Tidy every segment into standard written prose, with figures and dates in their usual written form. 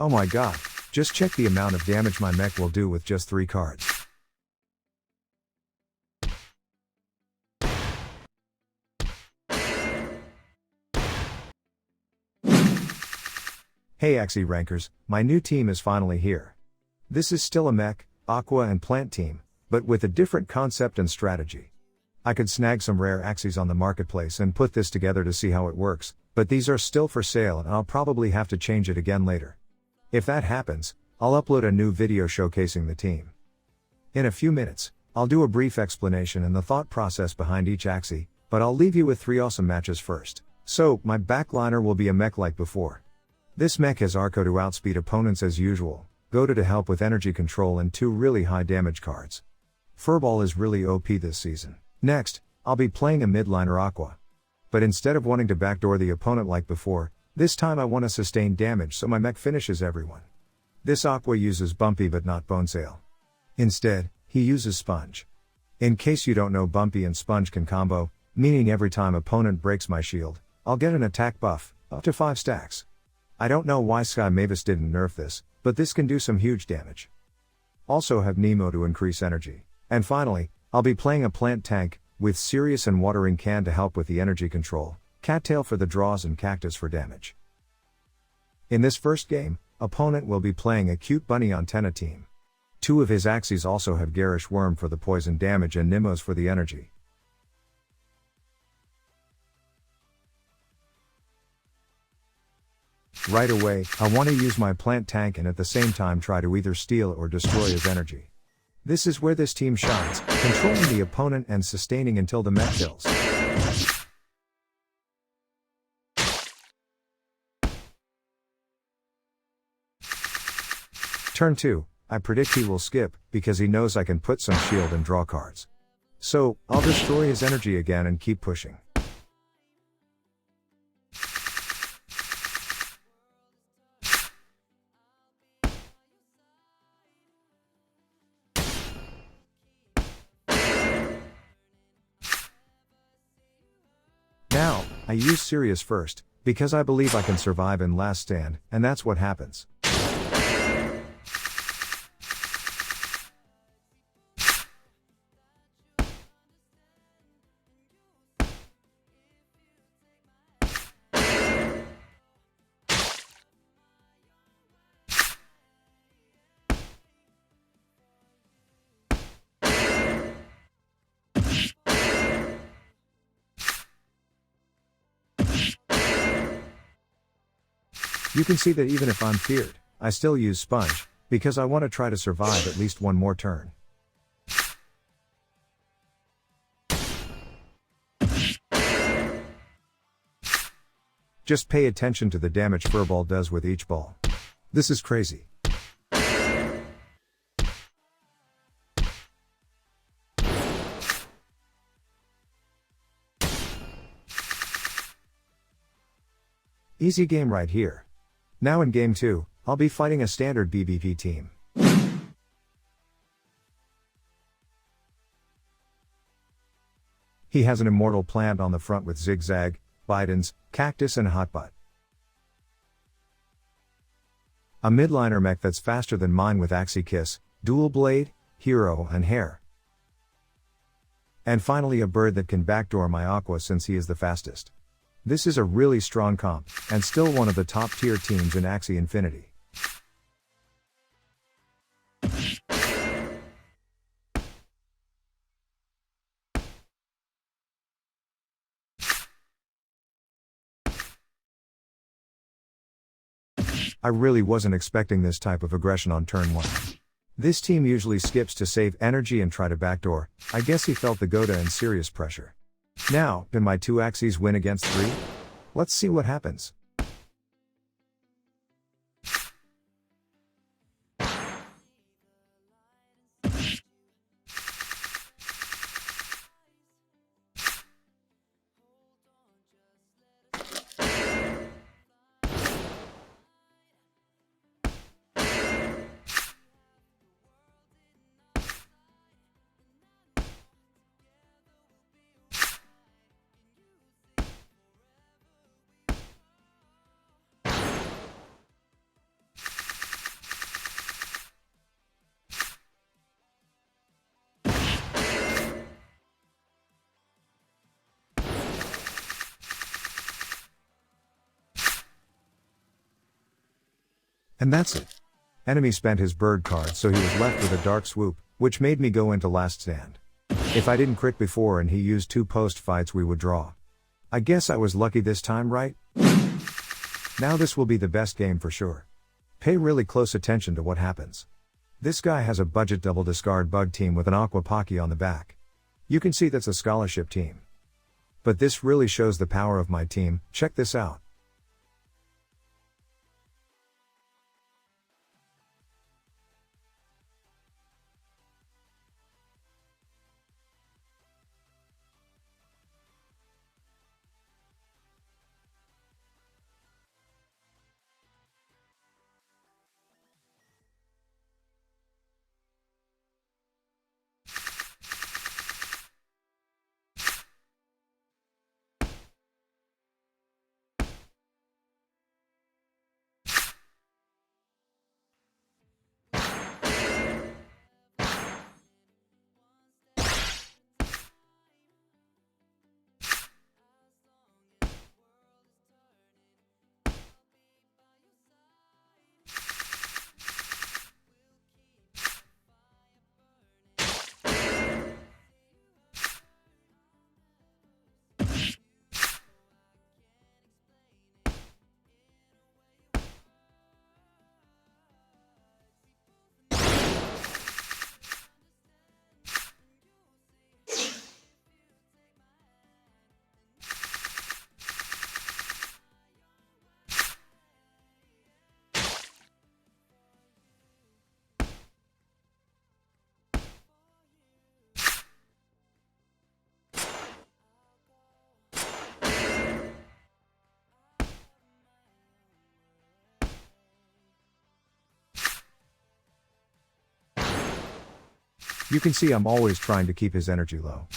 Oh my god, just check the amount of damage my mech will do with just 3 cards. Hey Axie Rankers, my new team is finally here. This is still a Mech, Aqua and Plant team, but with a different concept and strategy. I could snag some rare Axies on the marketplace and put this together to see how it works, but these are still for sale and I'll probably have to change it again later. If that happens, I'll upload a new video showcasing the team. In a few minutes, I'll do a brief explanation and the thought process behind each Axie, but I'll leave you with 3 awesome matches first. So, my backliner will be a mech like before. This mech has Arco to outspeed opponents as usual, Goda to help with energy control and 2 really high damage cards. Furball is really OP this season. Next, I'll be playing a midliner Aqua. But instead of wanting to backdoor the opponent like before, this time I want to sustain damage so my mech finishes everyone. This Aqua uses Bumpy but not Bonesail. Instead, he uses Sponge. In case you don't know, Bumpy and Sponge can combo, meaning every time opponent breaks my shield, I'll get an attack buff, up to 5 stacks. I don't know why Sky Mavis didn't nerf this, but this can do some huge damage. Also have Nemo to increase energy. And finally, I'll be playing a plant tank, with Sirius and Watering Can to help with the energy control, Cattail for the draws and Cactus for damage. In this first game, opponent will be playing a cute bunny antenna team. 2 of his Axies also have Garish Worm for the poison damage and Nimos for the energy. Right away, I want to use my plant tank and at the same time try to either steal or destroy his energy. This is where this team shines, controlling the opponent and sustaining until the mech kills. Turn 2, I predict he will skip, because he knows I can put some shield and draw cards. So, I'll destroy his energy again and keep pushing. Now, I use Sirius first, because I believe I can survive in last stand, and that's what happens. You can see that even if I'm feared, I still use Sponge, because I want to try to survive at least one more turn. Just pay attention to the damage Furball does with each ball. This is crazy. Easy game right here. Now in game 2, I'll be fighting a standard BBP team. He has an immortal plant on the front with Zigzag, Bidens, Cactus and Hotbutt. A midliner mech that's faster than mine with Axie Kiss, Dual Blade, Hero and Hair. And finally a bird that can backdoor my Aqua since he is the fastest. This is a really strong comp, and still one of the top tier teams in Axie Infinity. I really wasn't expecting this type of aggression on turn 1. This team usually skips to save energy and try to backdoor. I guess he felt the Goda and Sirius pressure. Now, can my 2 Axies win against 3? Let's see what happens. And that's it. Enemy spent his bird card, so he was left with a dark swoop, which made me go into last stand. If I didn't crit before and he used 2 post fights, we would draw. I guess I was lucky this time, right? Now this will be the best game for sure. Pay really close attention to what happens. This guy has a budget double discard bug team with an Aqua Pocky on the back. You can see that's a scholarship team. But this really shows the power of my team. Check this out. You can see I'm always trying to keep his energy low.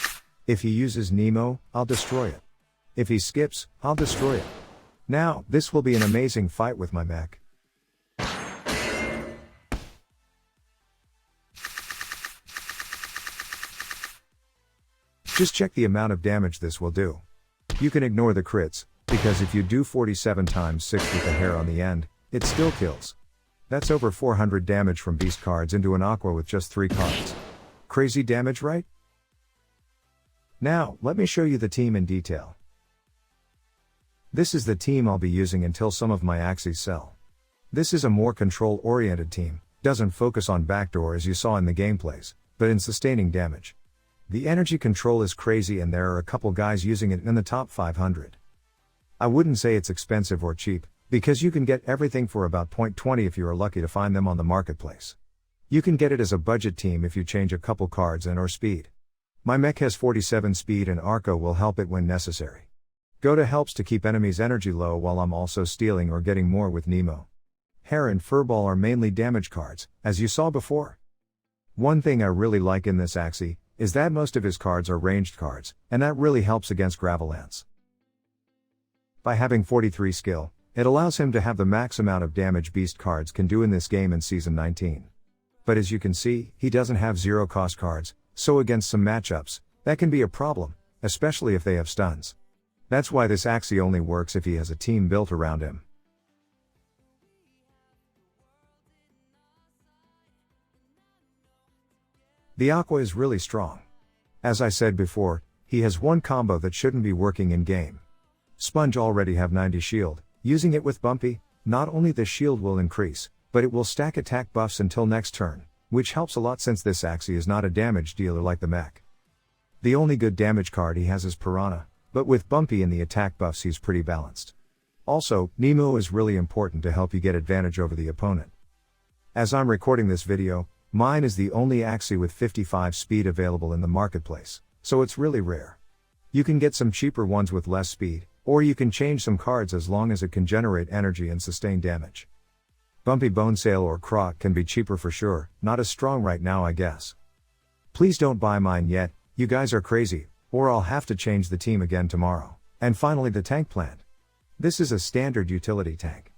If he uses Nemo, I'll destroy it. If he skips, I'll destroy it. Now, this will be an amazing fight with my mech. Just check the amount of damage this will do. You can ignore the crits, because if you do 47 times 6 with the hair on the end, it still kills. That's over 400 damage from beast cards into an Aqua with just 3 cards. Crazy damage, right? Now, let me show you the team in detail. This is the team I'll be using until some of my Axies sell. This is a more control-oriented team, doesn't focus on backdoor as you saw in the gameplays, but in sustaining damage. The energy control is crazy and there are a couple guys using it in the top 500. I wouldn't say it's expensive or cheap, because you can get everything for about 0.20 if you are lucky to find them on the marketplace. You can get it as a budget team if you change a couple cards and or speed. My mech has 47 speed and Arco will help it when necessary. Gota helps to keep enemies' energy low while I'm also stealing or getting more with Nemo. Hair and Furball are mainly damage cards, as you saw before. One thing I really like in this Axie is that most of his cards are ranged cards, and that really helps against Gravelance. By having 43 skill, it allows him to have the max amount of damage beast cards can do in this game in Season 19. But as you can see, he doesn't have 0 cost cards, so against some matchups, that can be a problem, especially if they have stuns. That's why this Axie only works if he has a team built around him. The Aqua is really strong. As I said before, he has one combo that shouldn't be working in game. Sponge already have 90 shield, using it with Bumpy, not only the shield will increase, but it will stack attack buffs until next turn, which helps a lot since this Axie is not a damage dealer like the mech. The only good damage card he has is Piranha, but with Bumpy and the attack buffs he's pretty balanced. Also, Nemo is really important to help you get advantage over the opponent. As I'm recording this video, mine is the only Axie with 55 speed available in the marketplace, so it's really rare. You can get some cheaper ones with less speed, or you can change some cards as long as it can generate energy and sustain damage. Bumpy Bonesail or Croc can be cheaper for sure, not as strong right now I guess. Please don't buy mine yet, you guys are crazy, or I'll have to change the team again tomorrow. And finally the tank plant. This is a standard utility tank.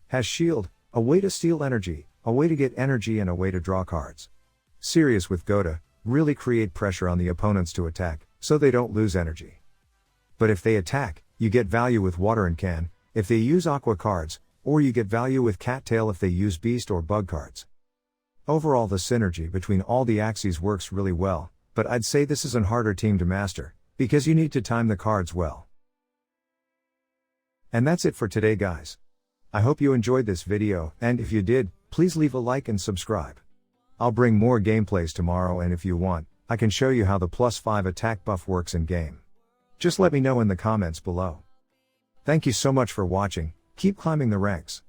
Has shield, a way to steal energy, a way to get energy and a way to draw cards. Serious with Gota, really create pressure on the opponents to attack, so they don't lose energy. But if they attack, you get value with water and can, if they use Aqua cards, Or you get value with Cattail if they use beast or bug cards. Overall, the synergy between all the Axies works really well, but I'd say this is an harder team to master, because you need to time the cards well. And that's it for today, guys. I hope you enjoyed this video, and if you did, please leave a like and subscribe. I'll bring more gameplays tomorrow, and if you want, I can show you how the +5 attack buff works in game. Just let me know in the comments below. Thank you so much for watching, keep climbing the ranks.